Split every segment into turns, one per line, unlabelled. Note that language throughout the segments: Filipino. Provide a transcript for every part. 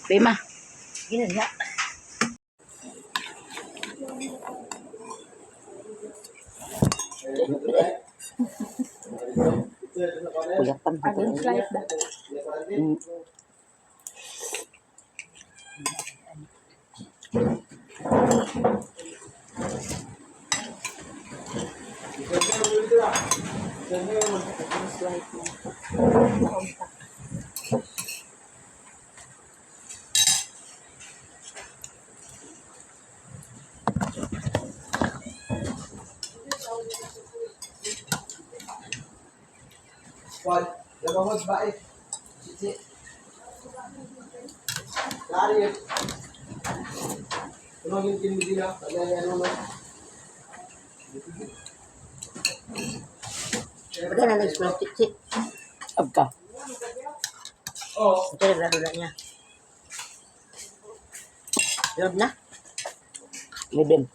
Prima.
Gina nga.
Kuyapan ko.
Ating flight ba?
Wal, labang baik. Sisi. Lari. Ano yung tinidila? Ano no?
Pagka na nag-explore chik-chik.
Abka.
Oh,
Ito yung laro niya. Lord na.
Medem.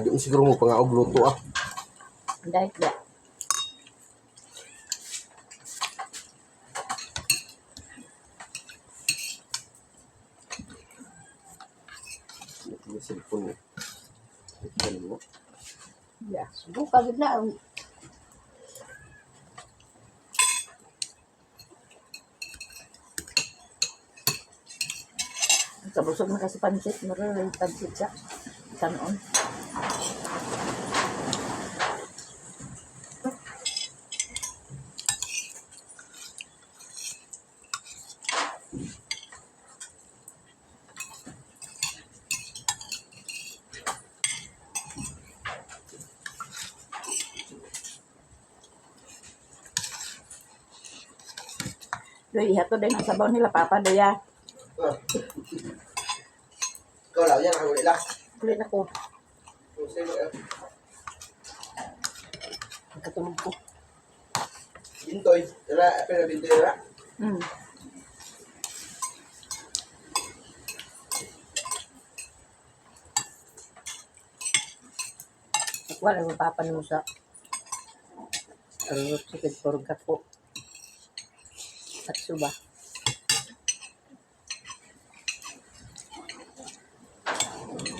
di mo siguro mo pangaog luto ah.
Dahil ba?
Yung cellphone mo. Cellphone mo.
Yeah. Subukan gid na. Kabusog na kasi pansit. Maroon pansit siya. Kanon. Doy, ihato din ang sabaw nila, Papa Doya.
Ikaw lang yan, ako nila.
Kulit ako.
Sa'yo,
Nagkatulog ko.
Bintoy. Tara, pero bintoy tara.
Wala mo papanusa. Arurot chicken for gapo. At suba.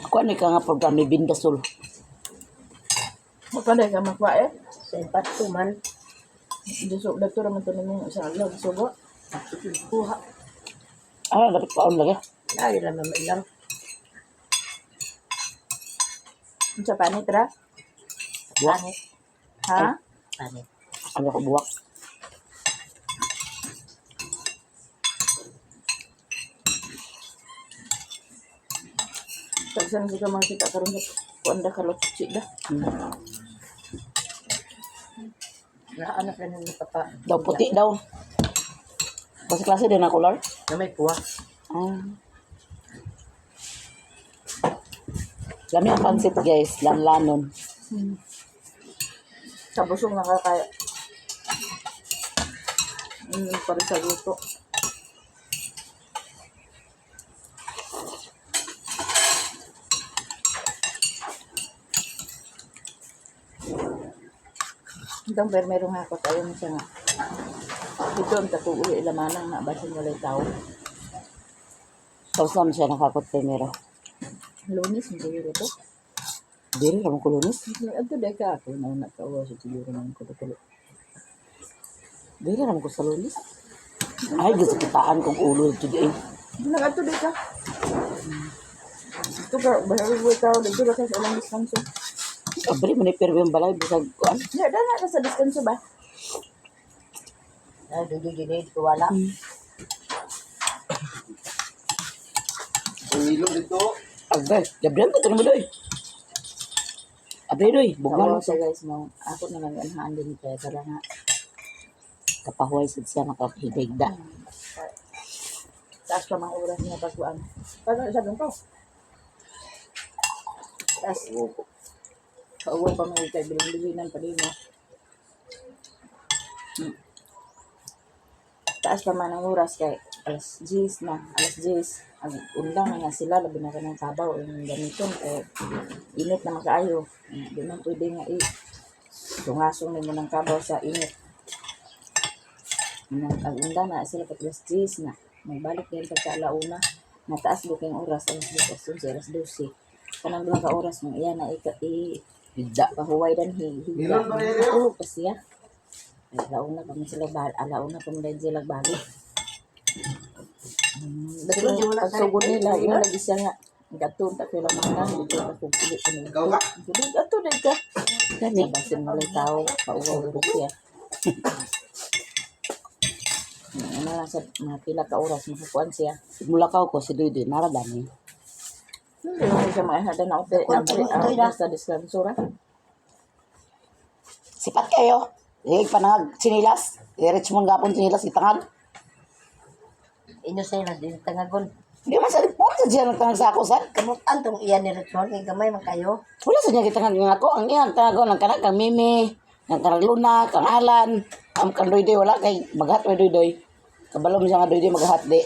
Ako ano ka nga program ni Bindasol.
Magpaday ka magpa eh. Sa empat man. Jusok na ito naman ito naman sa alam. Suba. Kuha.
Ah, dapat paon lagi.
Ay, lang naman lang. Sa panit ra?
Buwak.
Panit. Ha? Panit.
Ano ko buwak.
Tagsan sika makita karon sa kuanda kalotsi da. Na anak na ni papa.
Daw puti daw. Basta klase din na color.
Na may puwa.
Ah. Lami ang pansit guys, lanlanon.
Sa busong nakakaya. Para sa luto. Itong permero nga ako tayo siya nga. Ito ang tatuloy ilamanang na basin walay tao.
Tapos naman siya nakakot primero.
Lunis, hindi yun ito.
Dili naman ko lunis.
Ito dahil ka ako na natawa sa siguro ng kulo-kulo.
Dili naman ko sa lunis. Ay, gusto kitaan kong ulo ito di.
Ito dahil ka. Ito ka, bahari ko ikaw. Ito ka sa ilang diskanso.
Abri mo ni pero yung balay bisag kuan.
Ya, dala ka sa diskanso ba? Dugay-dugay ko wala.
Ang ilong dito.
Agay, gabriel ko tanong mo doy. Abri doy, bugnaw
Tawa siya guys mo. Ako na lang anahan din kaya para nga.
kapahuay sad siya makahigda.
Taas pa mga oras niya pagkuhan. Paano siya doon to? Taas. Pauwa pa mga kay bilang-bilinan pa din mo. Taas pa man ang oras kay alas 10 na. Alas 10. Ang undang na nga sila. Labi na ka ng kabaw. Yung gamiton. Kaya init na makaayo. Di man pwede nga sungasong mo ng kabaw sa init. Nag-unda na sila pag alas 10 na. Magbalik din pagka alauna. Nataas do kayong oras, alas 10, alas 11, alas 12. Kanang duha ka oras mo, iyan na
Higda.
pahuway dan higa.
Meron ba rin yun?
Natulog pa siya. Ay, alauna pa man sila balik. Alauna pa man sila balik. Dito pagsugod nila, ina lagi siya nga. Gato, tako lang mga dito ako pili ko nito.
Ikaw ka?
Gato na ka.
Gani.
Basin mo lang tao, pauwaw ko siya. Ano lang sa mga pila ka oras, makakuan siya.
Mula ka ko si Doy naradani.
Hindi naman siya maihada na sa diskansura.
Sipat kayo. Panangag sinilas. Richmond gapon sinilas itangag.
Inyo sa'yo na din tangagon.
Di man sa report sa diyan tangag sa ako sa.
Kamutan tong iyan ni Richmond, kay gamay man kayo.
Wala sa niya gitangag nga ako. Ang iyan tangag ng kanak kang Mimi, ng kanang Luna, kang Alan. Am kang Doy wala kay maghat wa Doy. Kabalom siya nga Doy maghat di.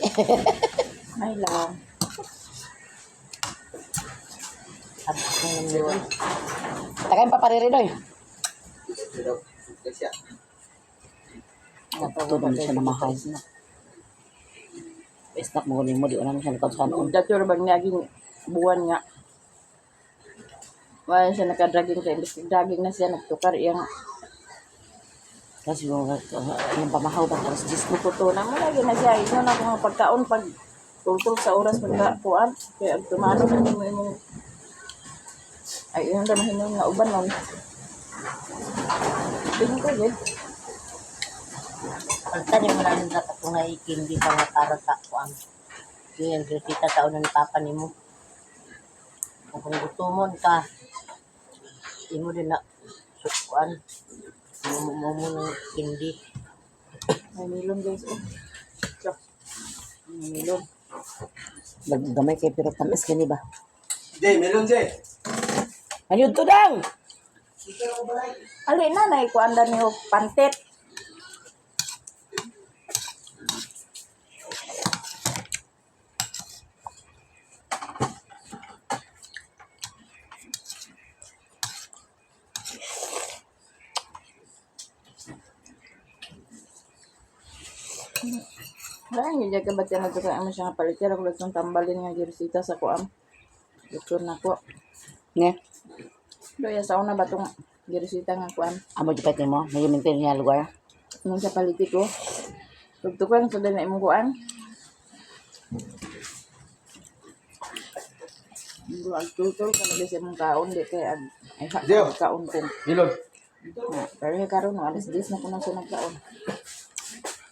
Ay lang.
At kung nyo,
Tagay pa pariri Doy.
Ito. Kasi
Ito naman siya namahay. Estak mo ni mo di na siya nakot sa ano.
Dato bang naging buwan nga. Wala siya nakadraging kay imbis draging na siya nagtukar iyang
Kasi yung pamahaw ba alas 10
bukuto na mo lagi na siya. Ino na kung pagkaon pag tultul sa oras pagkakuan. Kaya tumano na mo imong ay yun na mahinom nga uban nun. Tingin ko yun.
pagtanim mo namin dapat kung naikindi pa nga para sa kuang. Yung gritita taon na papa ni mo. Kung gutumon ka, imo din na sukuan. Mo ng hindi.
May milon guys. Oh. So, may milon.
Gamay kay pero tamis kani ba?
Jay, meron Jay.
Ayun to dang.
Ali na naikuanda niyo pantit. Wala niyo dyan kabat yan nagkakaya mo siya nga palitira kung itong tambalin nga girisita sa kuam. Doktor na ko.
Ne.
Doya sa una ba itong girisita nga kuam.
Amo jupet mo, may maintain niya lugar.
Nung sa paliti ko. Tugtukan sa din na imong kuam. Hindi agtutol ka na sa imong kaon. Di kaya ay
Dio.
kaon ko.
Milon.
Na, pero yung karon no, alas 10 na ko na siya nagkaon.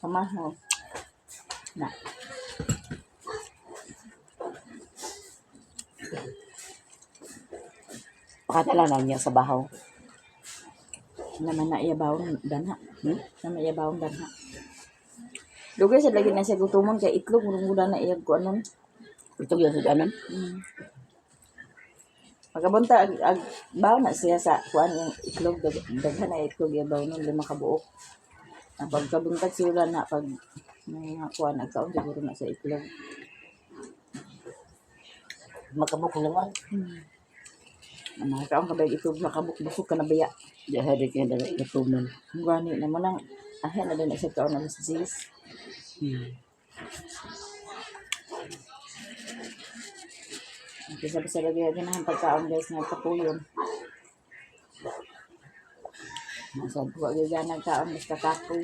Kamahaw. Na.
Pakatala na niya sa bahaw.
Naman na iyabawon danha. Naman iyabawon danha. Dugay sa lagi na siya gutumon kay itlog murong na iyag ko anon.
Ito yun sa anon.
Pagkabunta ag baw na siya sa kuan yung itlog daghan na itlog iyabaw nun 5 ka buok. Ang pagkabuntag sila na pag may mga kuan nagkaon siguro na sa itlog.
Magkabuk naman.
Ang mga kaon kabay itlog makabuk busog ka na biya.
Di hadik niya dala ituman.
Ang gani na mo nang ahen na din sa kaon na mas jis. Bisa-bisa lagi yan ang pagkaon guys nga kapuyon. Nasa buwa gaya nagkaon basta kapoy.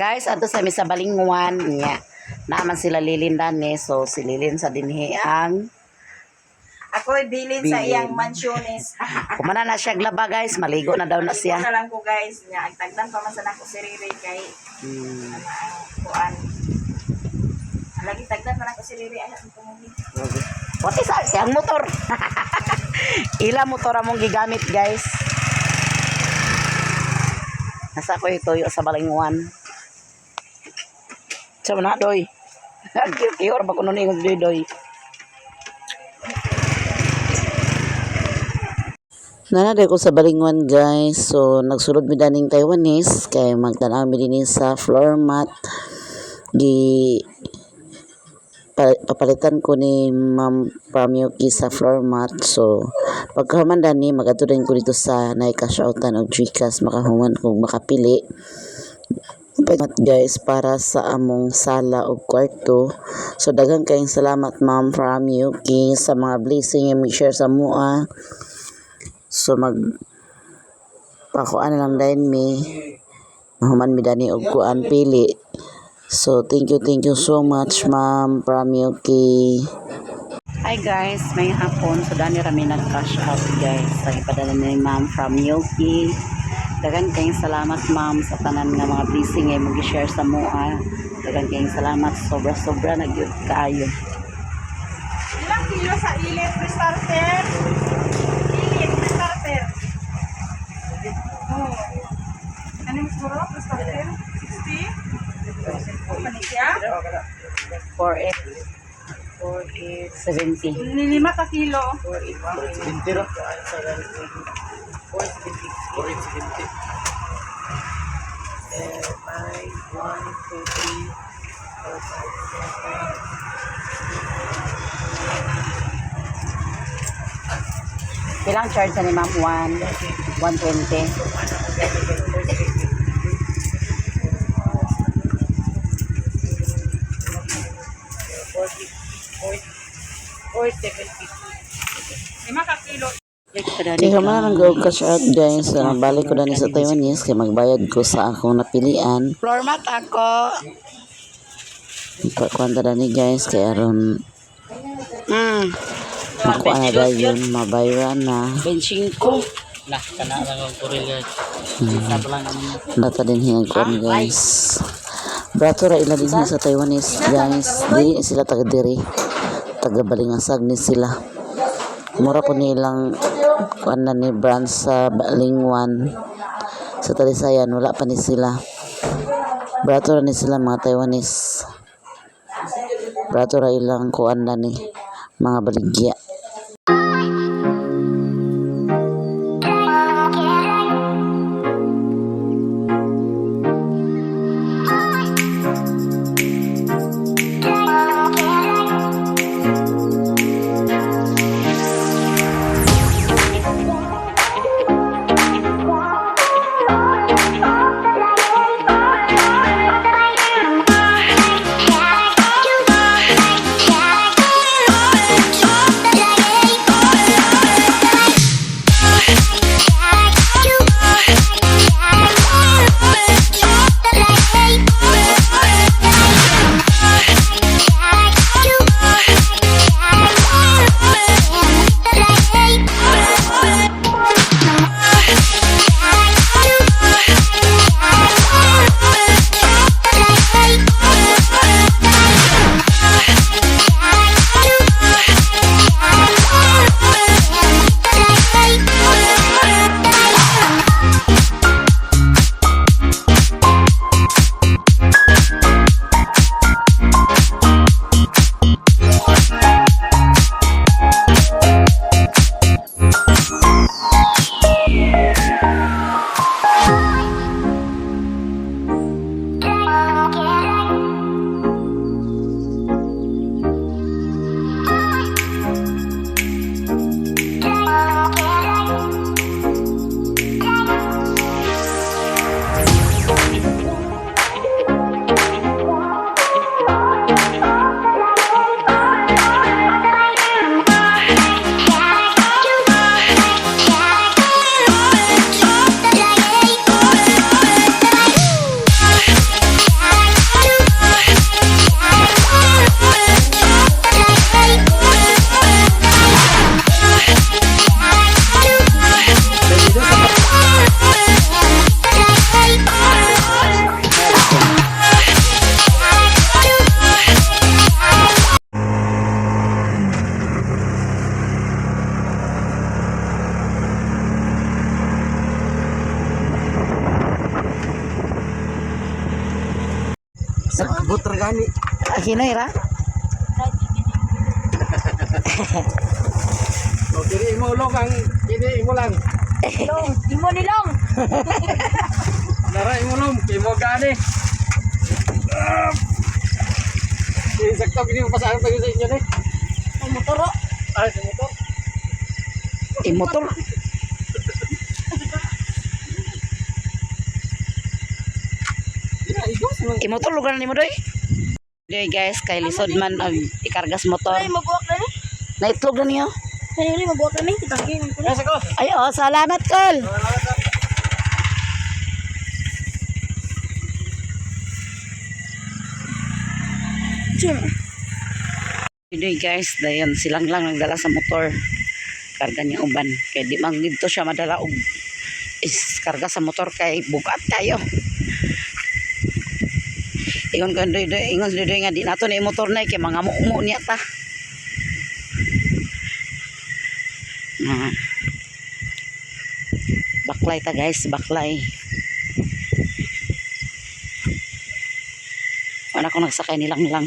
Guys, ato sa misa balingwan niya. Naman sila Lilindan ni so si Lilin sa dinhi ang
Ako'y bilin sa iyang mansyones.
kumana na siya glaba guys, maligo na daw na siya.
Sa lang ko guys, nya agtagdan pa man sa nako si Riri kay ang kuan. Lagi tagdan man ako si Riri ay ang tumugi.
What is that? Ang motor. Ila motor among gigamit guys. Nasa ko ito sa balingwan. Sa na doy. Kiyor ba kuno ni doy. Nanade ko sa balingwan guys. So nagsulod mi daning Taiwanese kay magtanaw mi dinhi sa floor mat. Gi
papalitan ko ni Ma'am Pramyuki sa floor mat. So pagkahuman dani magadto din ko dito sa naika-shoutan og Gcash makahuman kung makapili guys para sa among sala o kwarto. So daghang kayong salamat Ma'am Pramyuki sa mga blessing nga mag-share sa mua. So pakuan lang din mi mahuman mi dani og kuan pili. So thank you so much Ma'am Pramyuki.
Hi guys, may hapon. So dani rami nag-cash out guys. Sa ipadala ni Ma'am Pramyuki. Dagan kayong salamat ma'am sa tanan nga mga blessing ay mag-share sa mua. Dagan kayong salamat. Sobra nagyud kaayo.
Ilang kilo sa ilit pre-starter? Ilit pre-starter. Oh. Ano yung siguro pre-starter? 60? Panikya?
4,870.
Nilima ka kilo.
20 ro. 4,70.
Ilang charge ni ma'am? 120.
Lima ka kilo.
Kaya man go cash out guys. So balik ko dani sa Taiwanese kay magbayad ko sa akong napilian.
Floor mat ako.
Kwanta dani guys kay aron makuha na dayon mabayran na.
25.
Nah, kana lang ang kuril guys. Isa pa lang ang
Data din hinag kuan guys. Brato ra ila din sa Taiwanese guys. Dili sila taga diri. Taga Balingasag ni sila. Mura po nilang kuan na ni brand sa Balingwan. Sa Talisayan wala pa ni sila. Brato ra ni sila mga Taiwanese. Brato ra ilang kuan na ni mga baligya.
Buter gani.
Hinoy ra?
O kini imo long ang kini imo lang.
Long, imo ni long.
Nara imo long imo gani. Sakto, hindi mo pasaan tayo sa inyo na.
Ang motor, oh.
Ay, sa motor.
Imotor. Imotor lugar ni mo doy. Doy guys, kay lisod man ang ikargas motor.
Ay, mabuwak na ni.
Naitlog na niyo.
Ay, mabuwak na ni. Kitangkin ko na.
Yes, ako.
Ay, oh, salamat kol. Doy guys, dayon silang lang nagdala sa motor. Karga niya uban. Kaya di man dito siya madala og is karga sa motor kay bukat kayo. Ingon ko doy ingon doy nga di nato ni motor na kay mga mumo niya ta. Na. Baklay ta guys, baklay. Wala ko nagsakay nilang lang.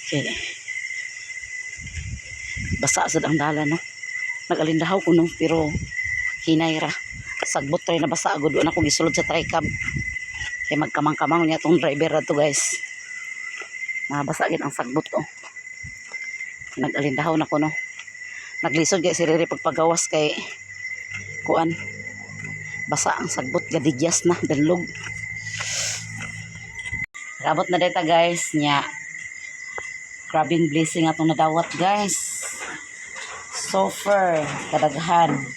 Okay. Basa sa ang dala no. Nagalindahaw ko no pero hinayra. Sagbot tayo na basa agad na akong gisulod sa tricab. Kaya magkamang-kamang niya tong driver na to guys. Nabasa gid ang sagbot to. Nagalindahaw na ko no. Naglisod kay si Riri pagpagawas kay kuan. Basa ang sagbot gadigyas na danlog. Rabot na data guys nya. Grabing blessing atong nadawat guys. So far, kadaghan.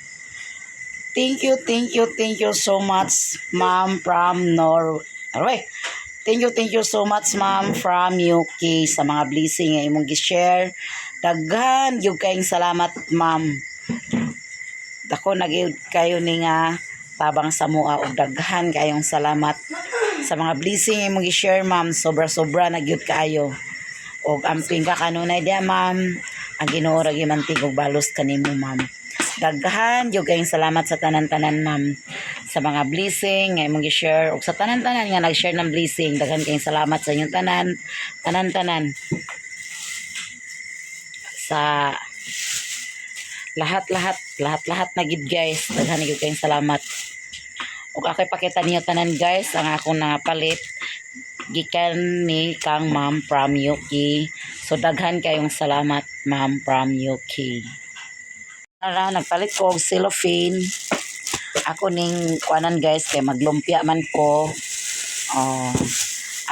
Thank you so much, Ma'am from Norway. Thank you so much, Ma'am from UK sa mga blessing nga imong gi-share. Daghan gyud kayong salamat, Ma'am. Dako nagyud kayo ni nga tabang sa mua og daghan kayong salamat sa mga blessing nga imong gi-share, Ma'am. Sobra-sobra na gyud kayo. Og amping ka kanunay dia, Ma'am. Ang Ginoo ra gimantig og balos kanimo, Ma'am. Daghan gyud kayong salamat sa tanan-tanan, Ma'am, sa mga blessing nga imong gi-share og sa tanan-tanan nga nag-share ng blessing. Daghan kayong salamat sa inyong tanan-tanan sa lahat na gid guys. Daghan gyud kayong salamat. Og ako'y pakita niyo tanan guys ang akong napalit gikan ni kang Ma'am from UK. So daghan kayong salamat, Ma'am from UK. Nagpalit ko og cellophane. Ako ning kuanan guys kay maglumpia man ko.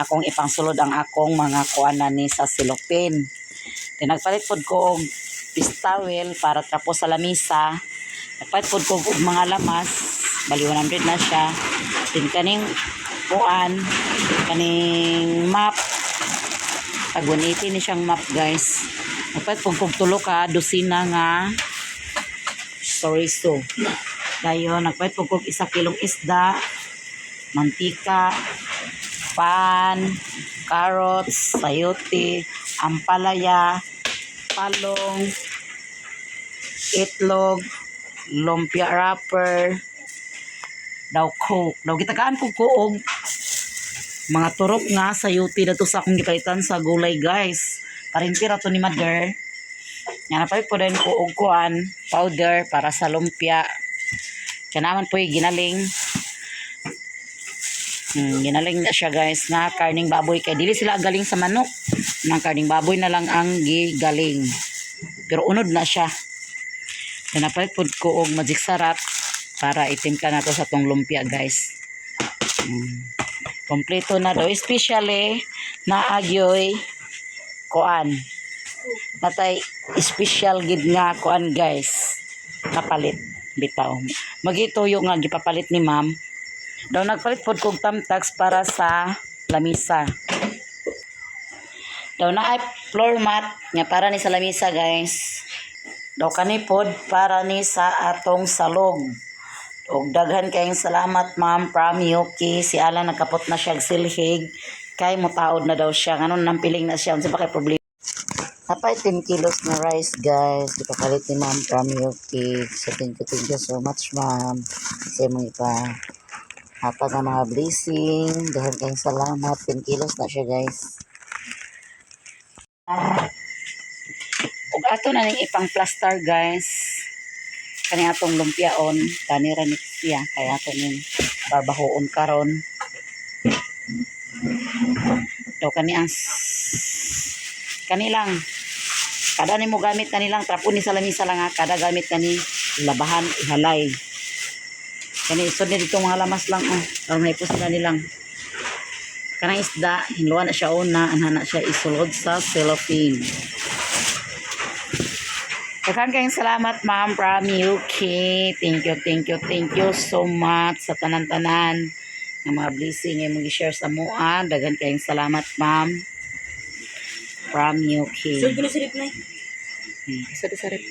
Akong ipangsulod ang akong mga kuanan ni sa cellophane. Then nagpalit pod ko og pistawel para tapos sa lamisa. Nagpalit pod ko og mga lamas. Bali 100 na siya. Then kaning kuan, kaning map. Pag 180 ni siyang map guys. Nagpalit pod ko tulo ka dosina nga chorizo. Dayon nagpalit po kog 1 kilong isda, mantika, pan, carrots, sayote, ampalaya, palong, itlog, lumpia wrapper, daw coke. Daw gitagaan ko og mga turok nga sayote dito sa akong gipalitan sa gulay guys. Parintira to ni mother. Nga napalit po din ko og kuan powder para sa lumpia. Kaya naman po ginaling. Ginaling na siya guys nga karning baboy. Kaya dili sila galing sa manok. Nang karning baboy na lang ang gigaling. Pero unod na siya. Kaya napalit po ko og magic sarap para itimka na to sa tong lumpia guys. Kompleto na daw. Especially na agyoy kuan. Natay special gid nga kuan guys. Kapalit bitaw. Magituyo nga gipapalit ni Ma'am. Daw nagpalit pod kog tamtax para sa lamisa. Daw na ay floor mat nga para ni sa lamisa guys. Daw kani pod para ni sa atong salog. Og daghan kayong salamat Ma'am from UK. Si Alan nakapot na siya silhig kay mutaod na daw siya. Nganon nampiling na siya unsa pa kay problema. Napay 10 kilos na rice guys. Ipapalit ni Ma'am from UK. So thank you so much Ma'am. Kasi mong hatag ang mga blessing. Dahil kayong salamat. 10 kilos na siya guys. Ug ato na ning ipang plaster guys. Kani atong lumpiaon. Kanira ni siya. Kaya ato ning barbahoon karon. ito kaniang kanilang kada ni mo gamit kanilang trapon ni sa lamisa lang ha. Kada gamit kani labahan ihalay kani isod ni dito mga lamas lang aron may sila nilang kanang isda hinluan na siya una anhana siya isulod sa cellophane. Daghang kayong salamat ma'am from UK. Thank you so much sa tanan-tanan ng mga blessing ay mong i-share sa mua. Daghang kayong salamat ma'am from UK.
Sud ko na sirip na.
Isa sa rep.